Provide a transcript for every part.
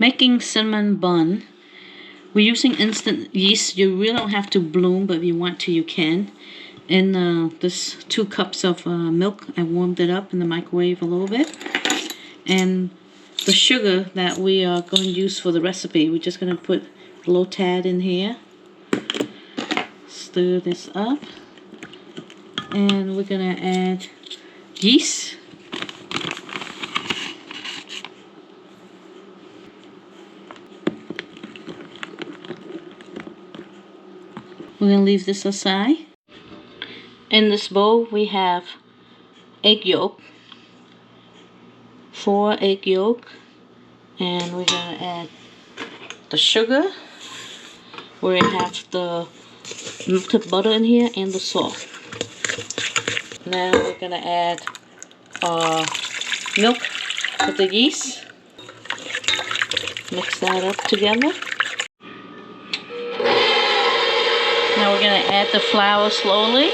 Making cinnamon bun. We're using instant yeast. You really don't have to bloom, but if you want to, you can. And this 2 cups of milk, I warmed it up in the microwave a little bit. And the sugar that we are going to use for the recipe, we're just going to put a little tad in here. Stir this up. And we're going to add yeast. We're going to leave this aside. In this bowl we have egg yolk, 4 egg yolk, and we're going to add the sugar. We have the melted butter in here and the salt. Now we're going to add milk with the yeast. Mix that up together. Now we're going to add the flour slowly.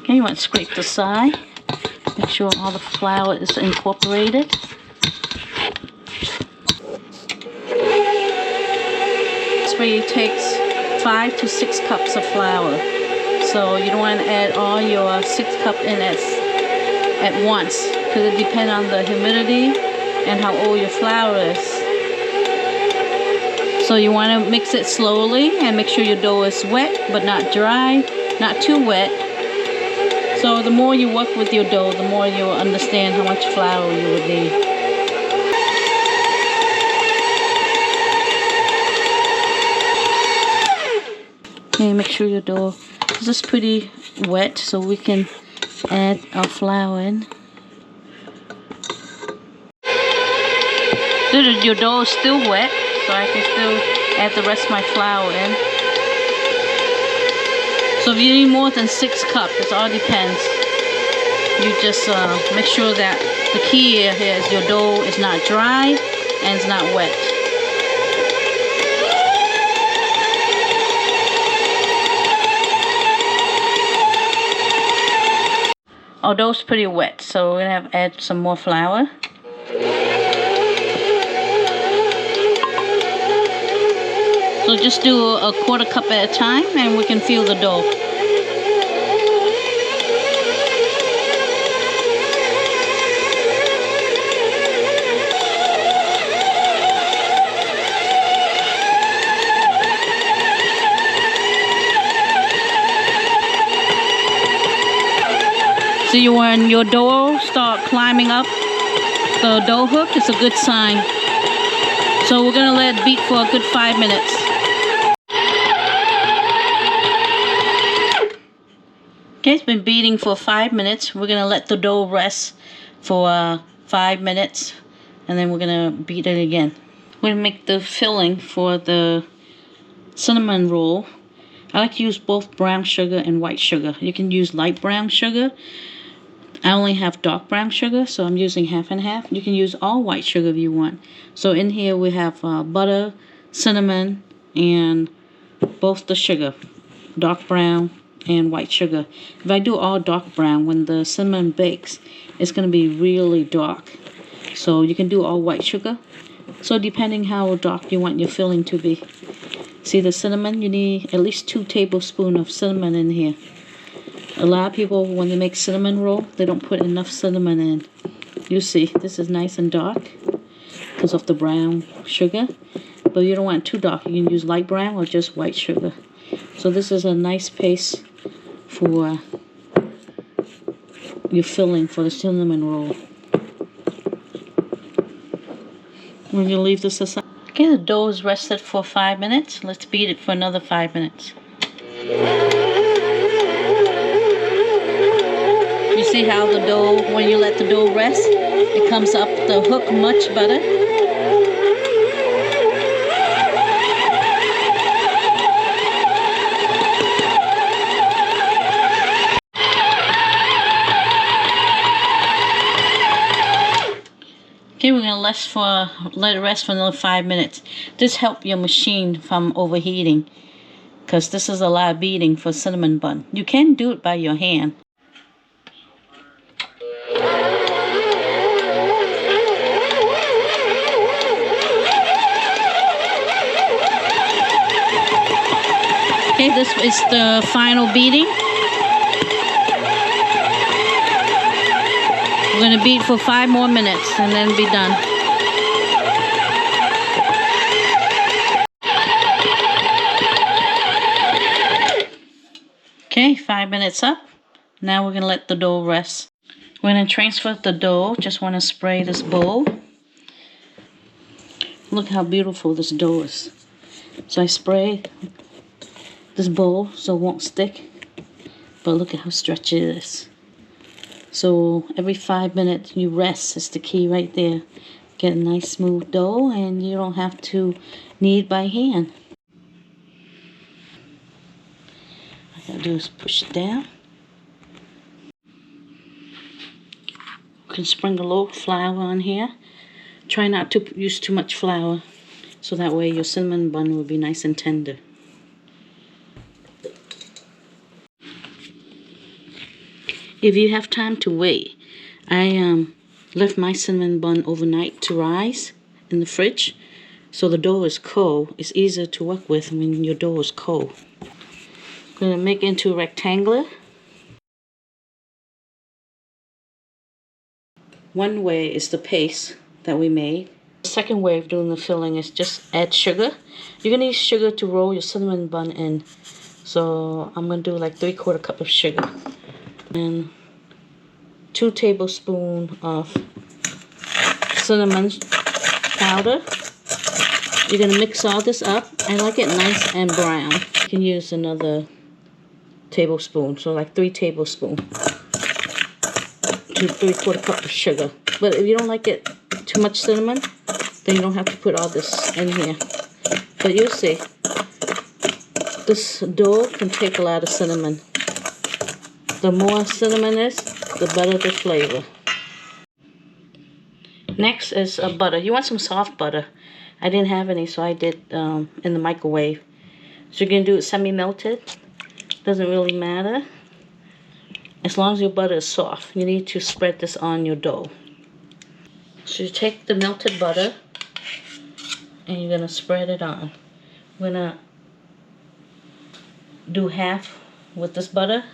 Okay, you want to scrape the side. Make sure all the flour is incorporated. This way it takes 5 to 6 cups of flour. So you don't want to add all your 6 cups in at once, because it depends on the humidity and how old your flour is. So you want to mix it slowly and make sure your dough is wet but not dry, not too wet. So the more you work with your dough, the more you'll understand how much flour you would need. Okay, make sure your dough is just pretty wet so we can add our flour in. Your dough is still wet, so I can still add the rest of my flour in. So if you need more than 6 cups, it all depends. You just make sure that the key here is your dough is not dry and it's not wet. Our dough's pretty wet, so we're going to have to add some more flour. So just do a 1/4 cup at a time and we can feel the dough. See, when your dough start climbing up the dough hook, it's a good sign. So we're going to let it beat for a good 5 minutes. Okay, it's been beating for 5 minutes. We're going to let the dough rest for 5 minutes, and then we're going to beat it again. We're going to make the filling for the cinnamon roll. I like to use both brown sugar and white sugar. You can use light brown sugar. I only have dark brown sugar, so I'm using half and half. You can use all white sugar if you want. So in here we have butter, cinnamon, and both the sugar, dark brown and white sugar. If I do all dark brown, when the cinnamon bakes, it's going to be really dark. So you can do all white sugar. So depending how dark you want your filling to be. See the cinnamon? You need at least 2 tablespoons of cinnamon in here. A lot of people, when they make cinnamon roll, they don't put enough cinnamon in. You see, this is nice and dark because of the brown sugar. But you don't want it too dark. You can use light brown or just white sugar. So this is a nice paste for your filling for the cinnamon roll. We're going to leave this aside. Okay, the dough is rested for 5 minutes. Let's beat it for another 5 minutes. You see how the dough, when you let the dough rest, it comes up the hook much better. Okay, we're going to let it rest for another 5 minutes. This helps your machine from overheating. because this is a lot of beating for cinnamon bun. You can do it by your hand. Okay, this is the final beating. We're going to beat for 5 more minutes and then be done. Okay, 5 minutes up. Now we're going to let the dough rest. We're going to transfer the dough. Just want to spray this bowl. Look how beautiful this dough is. So I spray this bowl so it won't stick. But look at how stretchy it is. So every 5 minutes you rest is the key right there. Get a nice smooth dough and you don't have to knead by hand. All I gotta do is push it down. You can sprinkle a little flour on here. Try not to use too much flour so that way your cinnamon bun will be nice and tender. If you have time to wait, I left my cinnamon bun overnight to rise in the fridge. So the dough is cold. It's easier to work with when your dough is cold. I'm going to make it into a rectangular. One way is the paste that we made. The second way of doing the filling is just add sugar. You're going to use sugar to roll your cinnamon bun in. So I'm going to do like 3/4 cup of sugar. And 2 tablespoons of cinnamon powder. You're going to mix all this up. I like it nice and brown. You can use another tablespoon, so like 3 tablespoons to 3/4 cup of sugar. But if you don't like it too much cinnamon, then you don't have to put all this in here. But you'll see, this dough can take a lot of cinnamon. The more cinnamon is, the better the flavor. Next is butter. You want some soft butter. I didn't have any, so I did in the microwave. So you're going to do it semi-melted. Doesn't really matter. As long as your butter is soft, you need to spread this on your dough. So you take the melted butter and you're going to spread it on. We're going to do half with this butter.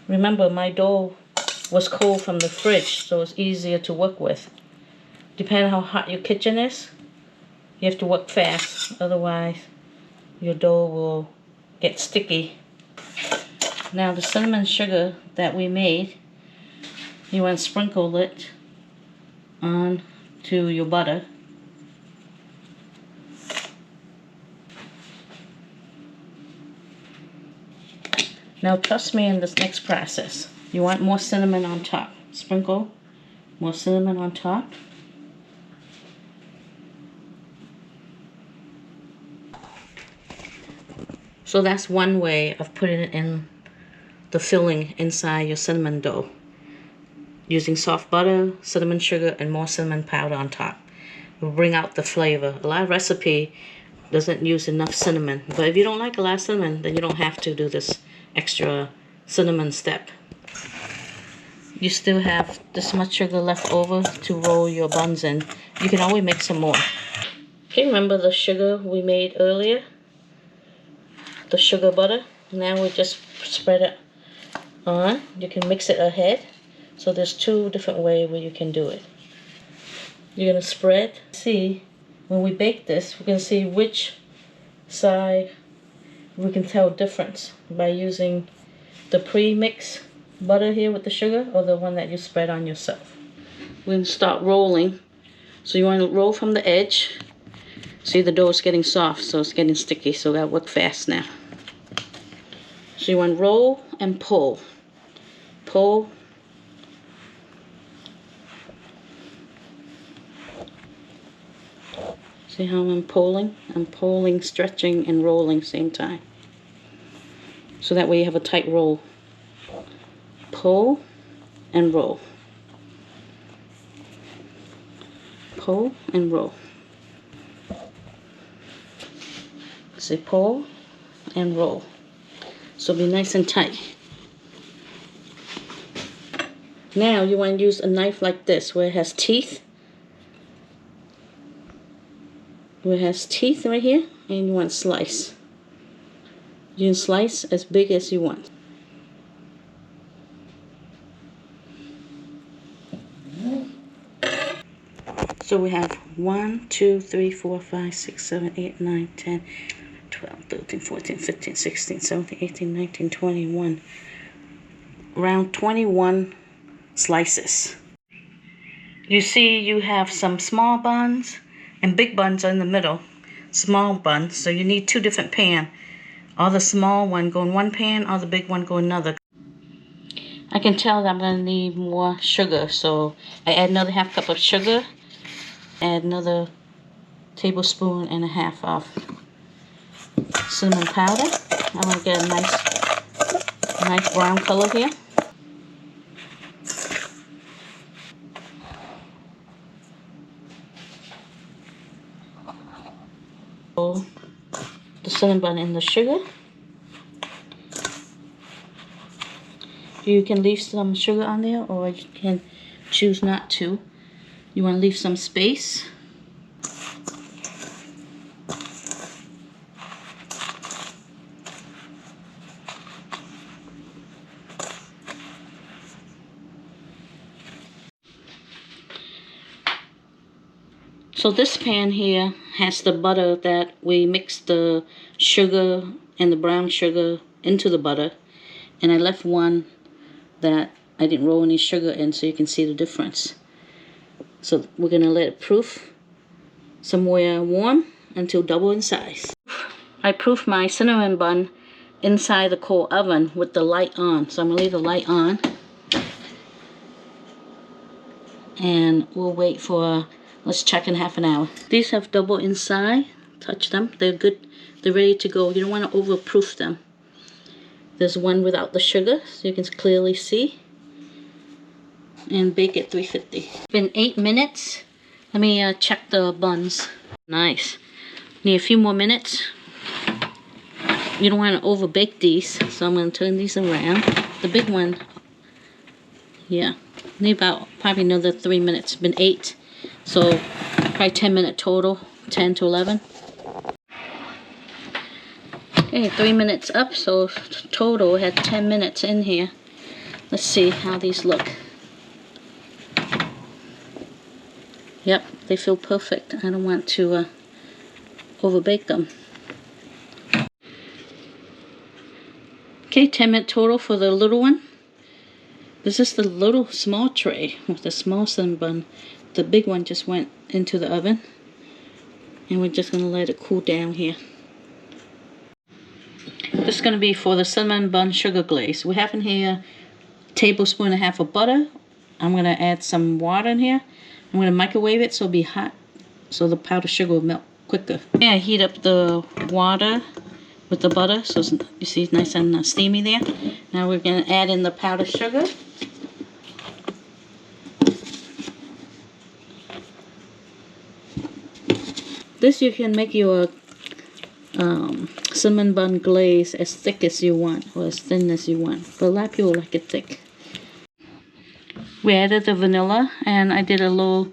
Remember, my dough was cold from the fridge, so it's easier to work with. Depending on how hot your kitchen is, you have to work fast. Otherwise, your dough will get sticky. Now, the cinnamon sugar that we made, you want to sprinkle it on to your butter. Now trust me in this next process. You want more cinnamon on top. Sprinkle more cinnamon on top. So that's one way of putting it in the filling inside your cinnamon dough. Using soft butter, cinnamon sugar, and more cinnamon powder on top. It will bring out the flavor. A lot of recipe doesn't use enough cinnamon. But if you don't like a lot of cinnamon, then you don't have to do this extra cinnamon step. You still have this much sugar left over to roll your buns in. You can always make some more. Okay, remember the sugar we made earlier? The sugar butter. Now we just spread it on. You can mix it ahead. So there's 2 different ways where you can do it. You're going to spread. See, when we bake this, we can see which side we can tell difference by using the pre-mix butter here with the sugar or the one that you spread on yourself. We're going to start rolling. So you want to roll from the edge. See, the dough is getting soft, so it's getting sticky, so that work fast now. So you want to roll and pull. Pull. See how I'm pulling? I'm pulling, stretching, and rolling same time. So that way you have a tight roll. Pull and roll. Pull and roll. say pull and roll. So be nice and tight. Now you want to use a knife like this where it has teeth. Where it has teeth right here, and you want to slice. You can slice as big as you want. So we have 1, 2, 3, 4, 5, 6, 7, 8, 9, 10, 12, 13, 14, 15, 16, 17, 18, 19, 21. Around 21 slices. You see you have some small buns and big buns in the middle. Small buns, so you need two different pans. All the small one go in one pan, all the big one go in another. I can tell that I'm going to need more sugar, so I add another half cup of sugar. Add another tablespoon and a half of cinnamon powder. I want to get a nice brown color here. So the cinnamon bun and the sugar. You can leave some sugar on there, or you can choose not to. You want to leave some space. So this pan here has the butter that we mixed the sugar and the brown sugar into the butter. And I left one that I didn't roll any sugar in, so you can see the difference. So we're going to let it proof somewhere warm until double in size. I proofed my cinnamon bun inside the cold oven with the light on. So I'm going to leave the light on. And we'll wait for, let's check in half an hour. These have double inside. Touch them. They're good. They're ready to go. You don't want to overproof them. There's one without the sugar, so you can clearly see. And bake at 350. It's been 8 minutes. Let me check the buns. Nice. Need a few more minutes. You don't want to over bake these, so I'm going to turn these around. The big one, yeah, need about probably another 3 minutes. It's been 8, so probably 10 minute total, 10 to 11. Okay, 3 minutes up, so total had 10 minutes in here. Let's see how these look. Yep, they feel perfect. I don't want to overbake them. Okay, 10-minute total for the little one. This is the little small tray with the small cinnamon bun. The big one just went into the oven. And we're just going to let it cool down here. This is going to be for the cinnamon bun sugar glaze. We have in here a tablespoon and a half of butter. I'm going to add some water in here. I'm going to microwave it so it'll be hot, so the powdered sugar will melt quicker. Yeah, I heat up the water with the butter, so it's, you see it's nice and steamy there. Now we're going to add in the powdered sugar. This you can make your cinnamon bun glaze as thick as you want, or as thin as you want. But a lot of people like it thick. We added the vanilla, and I did a little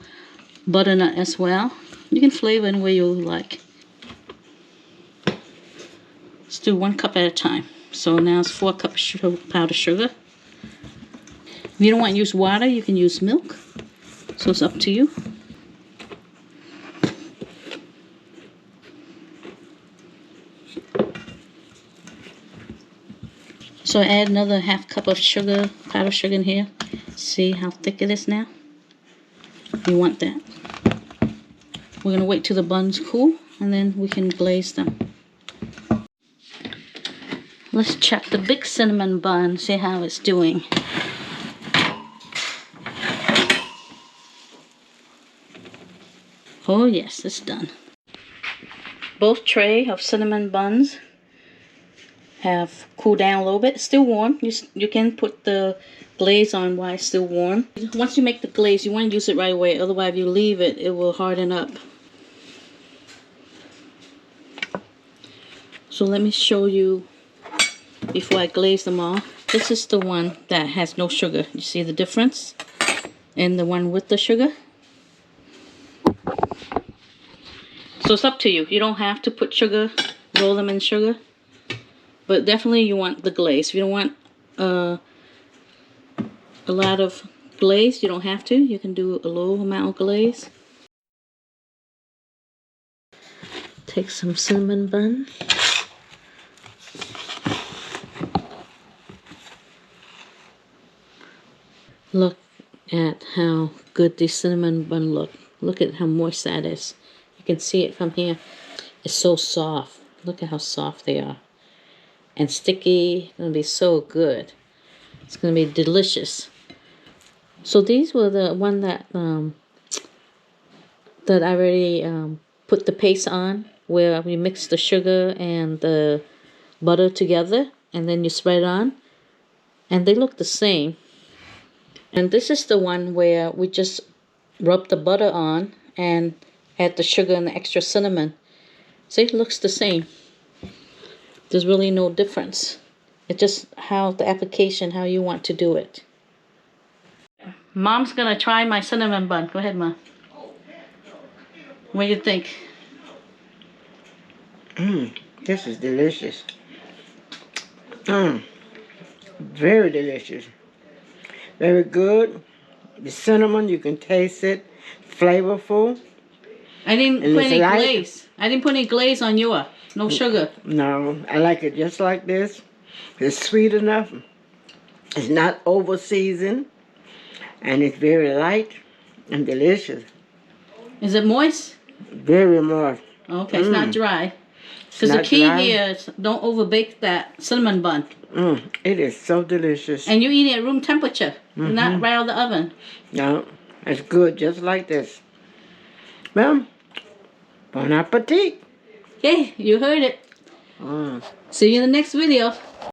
butternut as well. You can flavor in the way you like. Let's do 1 cup at a time. So now it's 4 cups of powdered sugar. If you don't want to use water, you can use milk. So it's up to you. So I add another half cup of sugar, powdered sugar in here. See how thick it is now? You want that. We're going to wait till the buns cool, and then we can glaze them. Let's check the big cinnamon bun, see how it's doing. Oh yes, it's done. Both tray of cinnamon buns have cooled down a little bit. It's still warm. You can put the glaze on while it's still warm. Once you make the glaze, you want to use it right away. Otherwise, if you leave it, it will harden up. So let me show you before I glaze them all. This is the one that has no sugar. You see the difference? And the one with the sugar. So it's up to you. You don't have to put sugar, roll them in sugar. But definitely you want the glaze. If you don't want a lot of glaze, you don't have to. You can do a low amount of glaze. Take some cinnamon bun. Look at how good the cinnamon bun look. Look at how moist that is. You can see it from here. It's so soft. Look at how soft they are. And sticky. It's going to be so good. It's going to be delicious. So these were the one that that I already put the paste on, where we mix the sugar and the butter together, and then you spread it on. And they look the same. And this is the one where we just rub the butter on and add the sugar and the extra cinnamon. See, it looks the same. There's really no difference. It's just how the application, how you want to do it. Mom's gonna try my cinnamon bun. Go ahead, Mom. What do you think? This is delicious. Very delicious. Very good. The cinnamon, you can taste it. Flavorful. I didn't put any glaze. I didn't put any glaze on yours. No sugar. No, I like it just like this. It's sweet enough. It's not over seasoned. And it's very light and delicious. Is it moist? Very moist. Okay, it's not dry. Because the key here is don't overbake that cinnamon bun. It is so delicious. And you eat it at room temperature, not right out of the oven. No, it's good just like this. Well, bon appetit. Okay, you heard it. See you in the next video.